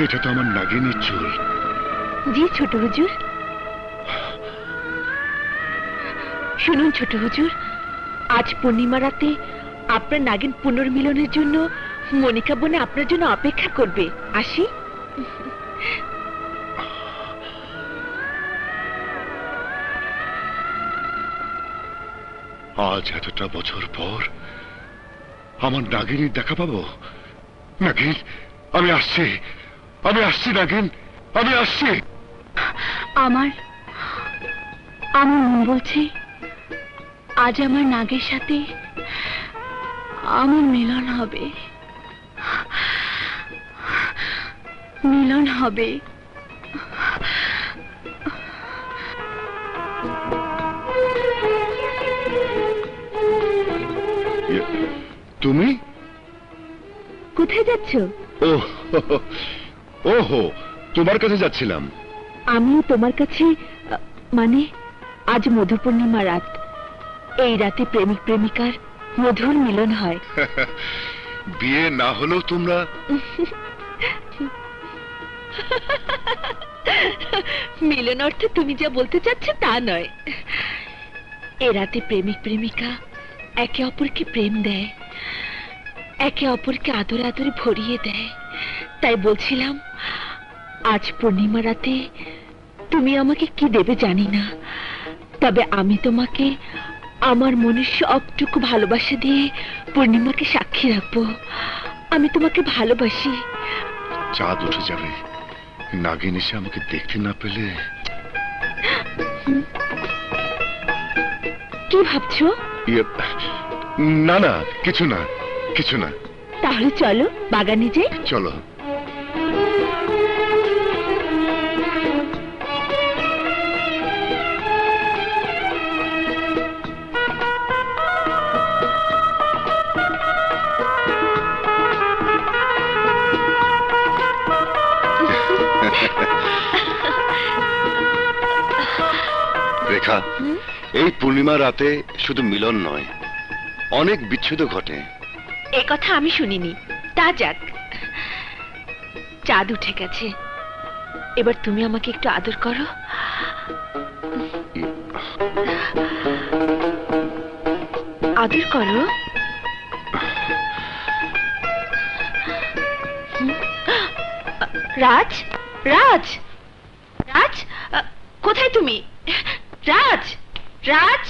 এটা তো আমার নাগিনীর চুল। জি ছোট হুজুর। শুনুন ছোট হুজুর, আজ পূর্ণিমা রাতে আপনার নাগিন পুনর্মিলনের জন্য মনিকা বোন আপনার জন্য অপেক্ষা করবে। আসি। আজ এতটা বছর পর আমার নাগিনীর দেখা পাবো। নাগিন, আমি আসছি, আমি আসছি নাগিন, আমি আসছি। আমার মন বলছে আজ আমার নাগের সাথে আমার মিলন হবে, মিলন হবে। তুমি কোথায় যাচ্ছ? ওহো, তোমার কাছে যাচ্ছিলাম। আমি তোমার কাছে, মানে আজ মধু পূর্ণিমা রাত। এই রাতে প্রেমিক প্রেমিকার মধুর মিলন হয়। বিয়ে না হলেও তোমরা মিলন অর্থে তুমি যা বলতে চাচ্ছ তা নয়। এ রাতে প্রেমিক প্রেমিকা একে অপরকে প্রেম দেয়, একে অপরকে আদরে আদরে ভরিয়ে দেয়। তাই বলছিলাম আজ পূর্ণিমা রাতে তুমি আমাকে কি দেবে জানি না, তবে আমি তোমাকে আমার মনের সবটুকু ভালোবাসা দিয়ে পূর্ণিমাকে সাক্ষী রাখবো। আমি তোমাকে ভালোবাসি। চাঁদ উঠে যাবে, নাগিন এসে আমাকে দেখতে না পেলে। কি ভাবছো? না না, কিছু না, কিছু না। তাহলে চলো বাগানে যাই। চলো। রেখা, এই পূর্ণিমা রাতে শুধু মিলন নয়, অনেক বিচ্ছেদ ঘটে। এ কথা আমি শুনিনি। তা যাক, চাঁদ উঠে গেছে, এবার তুমি আমাকে একটু আদর করো। আদর করো। রাজ, রাজ, রাজ, কোথায় তুমি? রাজ, রাজ।